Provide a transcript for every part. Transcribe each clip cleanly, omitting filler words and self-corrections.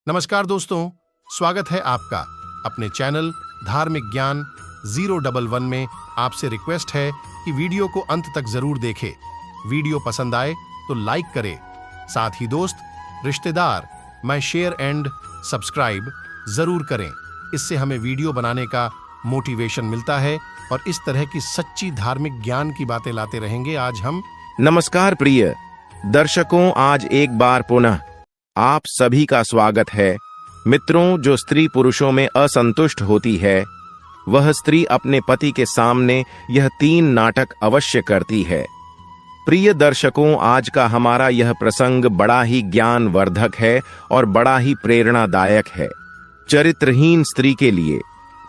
नमस्कार दोस्तों, स्वागत है आपका अपने चैनल धार्मिक ज्ञान 011 में। आपसे रिक्वेस्ट है कि वीडियो को अंत तक जरूर देखें। वीडियो पसंद आए तो लाइक करें, साथ ही दोस्त, रिश्तेदार में शेयर एंड सब्सक्राइब जरूर करें। इससे हमें वीडियो बनाने का मोटिवेशन मिलता है और इस तरह की सच्ची धार्मिक ज्ञान की बातें लाते रहेंगे। आज हम नमस्कार प्रिय दर्शकों, आज एक बार पुनः आप सभी का स्वागत है। मित्रों, जो स्त्री पुरुषों में असंतुष्ट होती है वह स्त्री अपने पति के सामने यह 3 नाटक अवश्य करती है। प्रिय दर्शकों, आज का हमारा यह प्रसंग बड़ा ही ज्ञानवर्धक है और बड़ा ही प्रेरणादायक है। चरित्रहीन स्त्री के लिए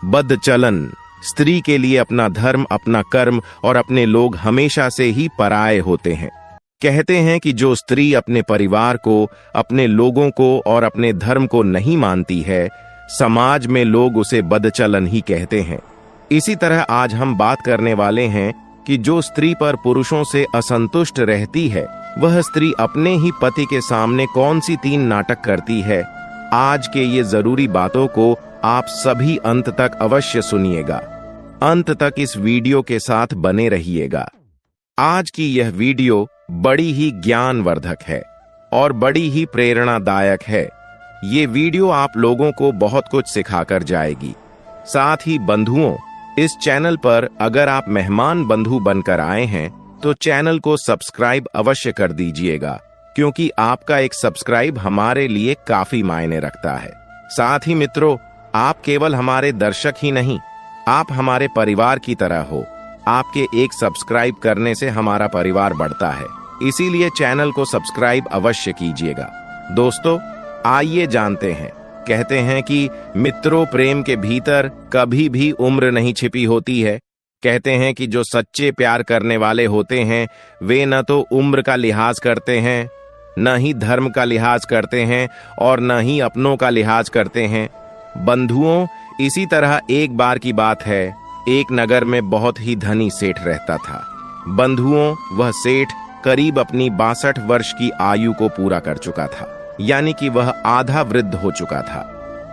बद्ध चलन, स्त्री के लिए अपना धर्म, अपना कर्म और अपने लोग हमेशा से ही पराये होते हैं। कहते हैं कि जो स्त्री अपने परिवार को, अपने लोगों को और अपने धर्म को नहीं मानती है, समाज में लोग उसे बदचलन ही कहते हैं। इसी तरह आज हम बात करने वाले हैं कि जो स्त्री पर पुरुषों से असंतुष्ट रहती है वह स्त्री अपने ही पति के सामने कौन सी 3 नाटक करती है। आज के ये जरूरी बातों को आप सभी अंत तक अवश्य सुनिएगा। अंत तक इस वीडियो के साथ बने रहिएगा। आज की यह वीडियो बड़ी ही ज्ञानवर्धक है और बड़ी ही प्रेरणादायक है। ये वीडियो आप लोगों को बहुत कुछ सिखाकर जाएगी। साथ ही बंधुओं, इस चैनल पर अगर आप मेहमान बंधु बनकर आए हैं तो चैनल को सब्सक्राइब अवश्य कर दीजिएगा, क्योंकि आपका एक सब्सक्राइब हमारे लिए काफी मायने रखता है। साथ ही मित्रों, आप केवल हमारे दर्शक ही नहीं, आप हमारे परिवार की तरह हो। आपके एक सब्सक्राइब करने से हमारा परिवार बढ़ता है, इसीलिए चैनल को सब्सक्राइब अवश्य कीजिएगा। दोस्तों, आइए जानते हैं। कहते हैं कि मित्रों, प्रेम के भीतर कभी भी उम्र नहीं छिपी होती है। कहते हैं कि जो सच्चे प्यार करने वाले होते हैं वे न तो उम्र का लिहाज करते हैं, न ही धर्म का लिहाज करते हैं और न ही अपनों का लिहाज करते हैं। बंधुओं, इसी तरह एक बार की बात है, एक नगर में बहुत ही धनी सेठ रहता था। बंधुओं, वह सेठ करीब अपनी 62 वर्ष की आयु को पूरा कर चुका था, यानी कि वह आधा वृद्ध हो चुका था।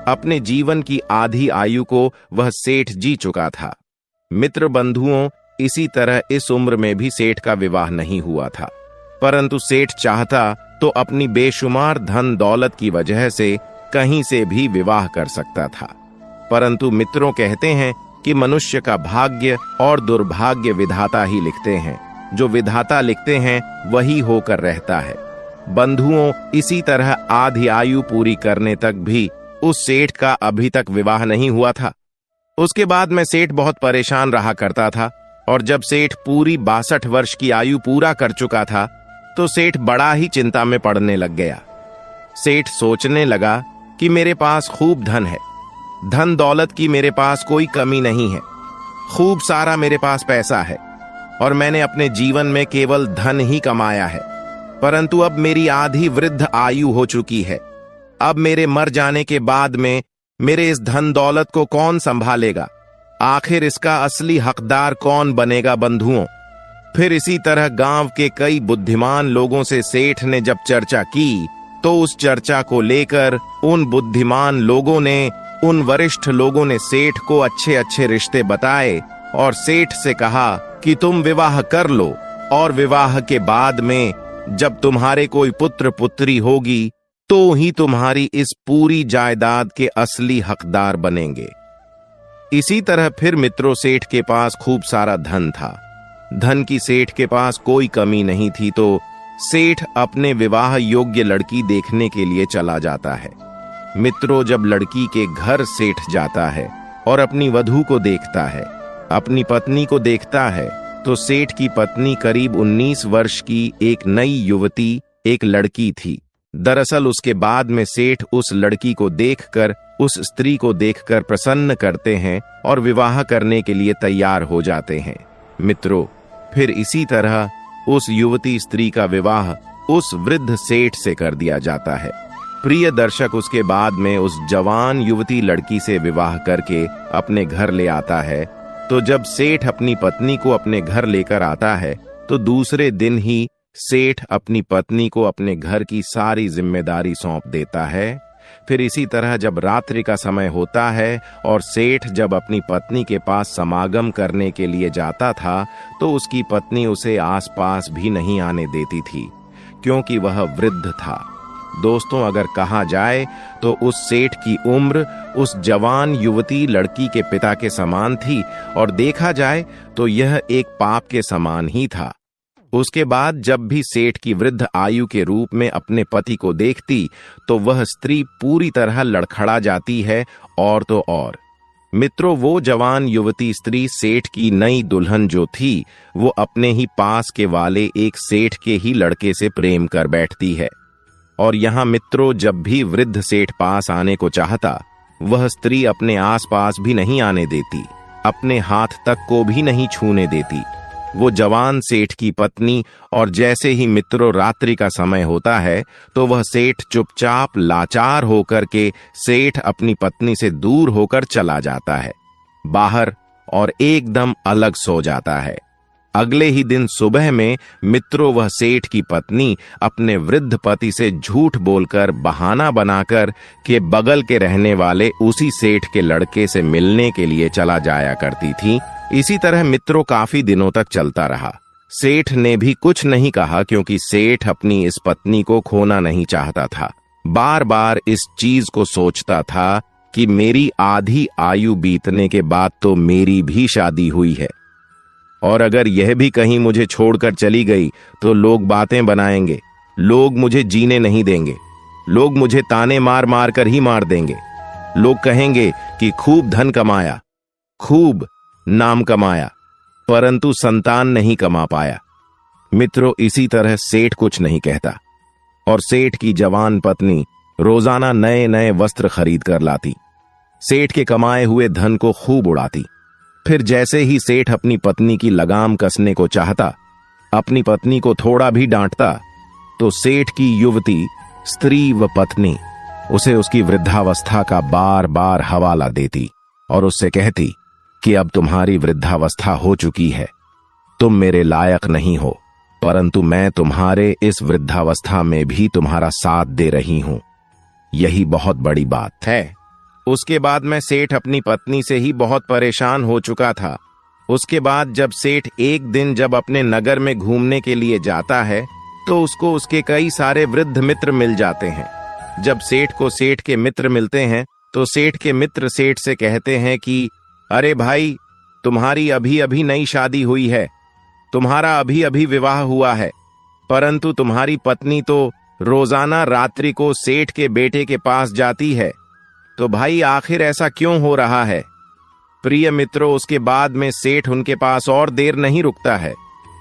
अपने जीवन की आधी आयु को वह सेठ जी चुका था। मित्र बंधुओं, इसी तरह इस उम्र में भी सेठ का विवाह नहीं हुआ था, परंतु सेठ चाहता तो अपनी बेशुमार धन दौलत की वजह से कहीं से भी विवाह कर सकता था। परंतु मित्रों, कहते हैं कि मनुष्य का भाग्य और दुर्भाग्य विधाता ही लिखते हैं। जो विधाता लिखते हैं वही होकर रहता है। बंधुओं, इसी तरह आधी आयु पूरी करने तक भी उस सेठ का अभी तक विवाह नहीं हुआ था। उसके बाद में सेठ बहुत परेशान रहा करता था और जब सेठ पूरी 62 वर्ष की आयु पूरा कर चुका था तो सेठ बड़ा ही चिंता में पड़ने लग गया। सेठ सोचने लगा कि मेरे पास खूब धन है, धन दौलत की मेरे पास कोई कमी नहीं है, खूब सारा मेरे पास पैसा है और मैंने अपने जीवन में केवल धन ही कमाया है। परंतु अब मेरी आधी वृद्ध आयु हो चुकी है। अब मेरे मर जाने के बाद में मेरे इस धन दौलत को कौन संभालेगा? आखिर इसका असली हकदार कौन बनेगा? बंधुओं, फिर इसी तरह गांव के कई बुद्धिमान लोगों से सेठ ने जब चर्चा की तो उस चर्चा को लेकर उन बुद्धिमान लोगों ने, उन वरिष्ठ लोगों ने सेठ को अच्छे अच्छे रिश्ते बताए और सेठ से कहा कि तुम विवाह कर लो और विवाह के बाद में जब तुम्हारे कोई पुत्र पुत्री होगी तो ही तुम्हारी इस पूरी जायदाद के असली हकदार बनेंगे। इसी तरह फिर मित्रों, सेठ के पास खूब सारा धन था। धन की सेठ के पास कोई कमी नहीं थी, तो सेठ अपने विवाह योग्य लड़की देखने के लिए चला जाता है। मित्रों, जब लड़की के घर सेठ जाता है और अपनी वधू को देखता है, अपनी पत्नी को देखता है, तो सेठ की पत्नी करीब 19 वर्ष की एक नई युवती, एक लड़की थी। दरअसल उसके बाद में सेठ उस लड़की को देखकर, उस स्त्री को देखकर प्रसन्न करते हैं और विवाह करने के लिए तैयार हो जाते हैं। मित्रों, फिर इसी तरह उस युवती स्त्री का विवाह उस वृद्ध सेठ से कर दिया जाता है। प्रिय दर्शक, उसके बाद में उस जवान युवती लड़की से विवाह करके अपने घर ले आता है। तो जब सेठ अपनी पत्नी को अपने घर लेकर आता है तो दूसरे दिन ही सेठ अपनी पत्नी को अपने घर की सारी जिम्मेदारी सौंप देता है। फिर इसी तरह जब रात्रि का समय होता है और सेठ जब अपनी पत्नी के पास समागम करने के लिए जाता था तो उसकी पत्नी उसे आसपास भी नहीं आने देती थी, क्योंकि वह वृद्ध था। दोस्तों, अगर कहा जाए तो उस सेठ की उम्र उस जवान युवती लड़की के पिता के समान थी, और देखा जाए तो यह एक पाप के समान ही था। उसके बाद जब भी सेठ की वृद्ध आयु के रूप में अपने पति को देखती तो वह स्त्री पूरी तरह लड़खड़ा जाती है। और तो और मित्रों, वो जवान युवती स्त्री सेठ की नई दुल्हन जो थी वो अपने ही पास के वाले एक सेठ के ही लड़के से प्रेम कर बैठती है। और यहाँ मित्रों, जब भी वृद्ध सेठ पास आने को चाहता वह स्त्री अपने आसपास भी नहीं आने देती, अपने हाथ तक को भी नहीं छूने देती वो जवान सेठ की पत्नी। और जैसे ही मित्रों रात्रि का समय होता है तो वह सेठ चुपचाप लाचार होकर के सेठ अपनी पत्नी से दूर होकर चला जाता है बाहर और एकदम अलग सो जाता है। अगले ही दिन सुबह में मित्रों वह सेठ की पत्नी अपने वृद्ध पति से झूठ बोलकर बहाना बनाकर के बगल के रहने वाले उसी सेठ के लड़के से मिलने के लिए चला जाया करती थी। इसी तरह मित्रों काफी दिनों तक चलता रहा। सेठ ने भी कुछ नहीं कहा, क्योंकि सेठ अपनी इस पत्नी को खोना नहीं चाहता था। बार बार इस चीज को सोचता था कि मेरी आधी आयु बीतने के बाद तो मेरी भी शादी हुई है, और अगर यह भी कहीं मुझे छोड़कर चली गई तो लोग बातें बनाएंगे, लोग मुझे जीने नहीं देंगे, लोग मुझे ताने मार मार कर ही मार देंगे। लोग कहेंगे कि खूब धन कमाया, खूब नाम कमाया, परंतु संतान नहीं कमा पाया। मित्रों, इसी तरह सेठ कुछ नहीं कहता और सेठ की जवान पत्नी रोजाना नए नए वस्त्र खरीद कर लाती, सेठ के कमाए हुए धन को खूब उड़ाती। फिर जैसे ही सेठ अपनी पत्नी की लगाम कसने को चाहता, अपनी पत्नी को थोड़ा भी डांटता, तो सेठ की युवती स्त्री व पत्नी उसे उसकी वृद्धावस्था का बार बार हवाला देती और उससे कहती कि अब तुम्हारी वृद्धावस्था हो चुकी है, तुम मेरे लायक नहीं हो, परंतु मैं तुम्हारे इस वृद्धावस्था में भी तुम्हारा साथ दे रही हूं। यही बहुत बड़ी बात है। उसके बाद मैं सेठ अपनी पत्नी से ही बहुत परेशान हो चुका था। उसके बाद जब सेठ एक दिन जब अपने नगर में घूमने के लिए जाता है तो उसको उसके कई सारे वृद्ध मित्र मिल जाते हैं। जब सेठ को सेठ के मित्र मिलते हैं तो सेठ के मित्र सेठ से कहते हैं कि अरे भाई, तुम्हारी अभी अभी नई शादी हुई है, तुम्हारा अभी अभी विवाह हुआ है, परंतु तुम्हारी पत्नी तो रोजाना रात्रि को सेठ के बेटे के पास जाती है, तो भाई आखिर ऐसा क्यों हो रहा है? प्रिय मित्रों, उसके बाद में सेठ उनके पास और देर नहीं रुकता है।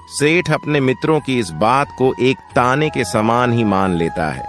सेठ अपने मित्रों की इस बात को एक ताने के समान ही मान लेता है।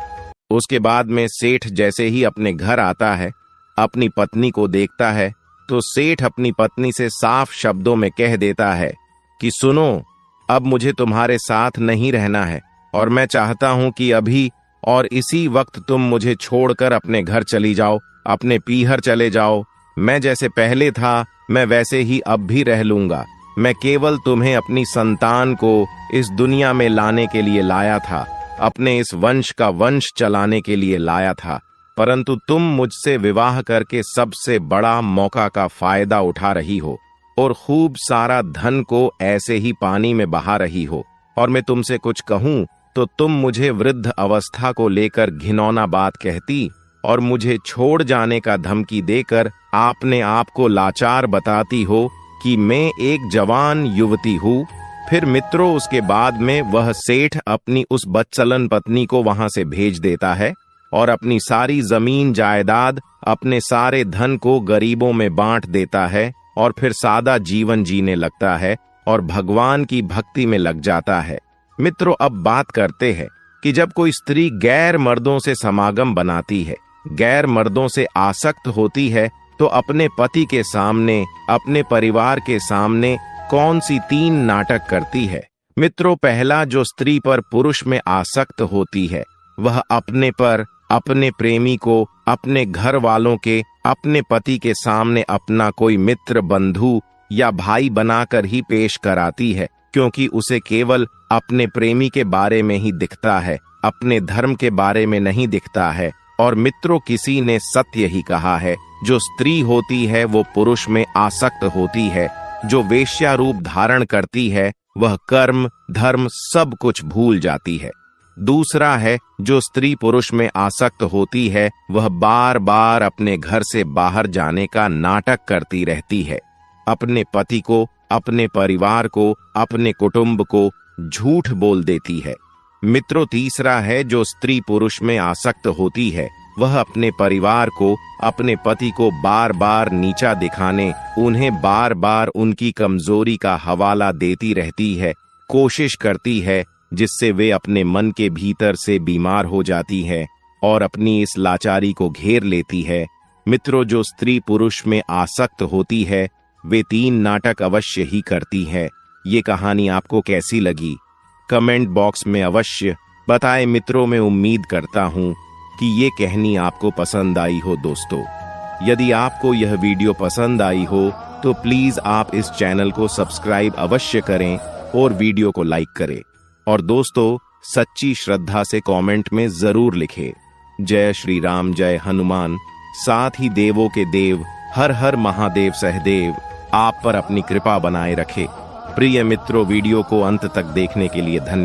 उसके बाद में सेठ जैसे ही अपने घर आता है, अपनी पत्नी को देखता है, तो सेठ अपनी पत्नी से साफ शब्दों में कह देता है कि सुनो, अब मुझे तुम्हारे साथ नहीं रहना है और मैं चाहता हूं कि अभी और इसी वक्त तुम मुझे छोड़कर अपने घर चली जाओ, अपने पीहर चले जाओ। मैं जैसे पहले था मैं वैसे ही अब भी रह लूंगा। मैं केवल तुम्हें अपनी संतान को इस दुनिया में लाने के लिए लाया था, अपने इस वंश का वंश चलाने के लिए लाया था, परंतु तुम मुझसे विवाह करके सबसे बड़ा मौका का फायदा उठा रही हो और खूब सारा धन को ऐसे ही पानी में बहा रही हो। और मैं तुमसे कुछ कहूं तो तुम मुझे वृद्ध अवस्था को लेकर घिनौना बात कहती और मुझे छोड़ जाने का धमकी देकर आपने आप को लाचार बताती हो कि मैं एक जवान युवती हूं। फिर मित्रों, उसके बाद में वह सेठ अपनी उस बदचलन पत्नी को वहां से भेज देता है और अपनी सारी जमीन जायदाद, अपने सारे धन को गरीबों में बांट देता है और फिर सादा जीवन जीने लगता है और भगवान की भक्ति में लग जाता है। मित्रों, अब बात करते हैं कि जब कोई स्त्री गैर मर्दों से समागम बनाती है, गैर मर्दों से आसक्त होती है, तो अपने पति के सामने, अपने परिवार के सामने कौन सी 3 नाटक करती है। मित्रों, पहला, जो स्त्री पर पुरुष में आसक्त होती है वह अपने पर, अपने प्रेमी को, अपने घर वालों के, अपने पति के सामने अपना कोई मित्र, बंधु या भाई बनाकर ही पेश कराती है, क्योंकि उसे केवल अपने प्रेमी के बारे में ही दिखता है, अपने धर्म के बारे में नहीं दिखता है। और मित्रों, किसी ने सत्य ही कहा है, जो स्त्री होती है वो पुरुष में आसक्त होती है, जो वेश्या रूप धारण करती है वह कर्म धर्म सब कुछ भूल जाती है। दूसरा है, जो स्त्री पुरुष में आसक्त होती है वह बार बार अपने घर से बाहर जाने का नाटक करती रहती है, अपने पति को, अपने परिवार को, अपने कुटुंब को झूठ बोल देती है। मित्रों, तीसरा है, जो स्त्री पुरुष में आसक्त होती है वह अपने परिवार को, अपने पति को बार बार नीचा दिखाने, उन्हें बार बार उनकी कमजोरी का हवाला देती रहती है, कोशिश करती है, जिससे वे अपने मन के भीतर से बीमार हो जाती है और अपनी इस लाचारी को घेर लेती है। मित्रों, जो स्त्री पुरुष में आसक्त होती है वे 3 नाटक अवश्य ही करती है। ये कहानी आपको कैसी लगी? कमेंट बॉक्स में अवश्य बताएं मित्रों। मैं उम्मीद करता हूं कि ये कहानी आपको पसंद आई हो। दोस्तों, यदि आपको यह वीडियो पसंद आई हो तो प्लीज आप इस चैनल को सब्सक्राइब अवश्य करें और वीडियो को लाइक करें। और दोस्तों, सच्ची श्रद्धा से कमेंट में जरूर लिखें, जय श्री राम, जय हनुमान। साथ ही देवों के देव हर हर महादेव सहदेव आप पर अपनी कृपा बनाए रखे। प्रिय मित्रों, वीडियो को अंत तक देखने के लिए धन्यवाद।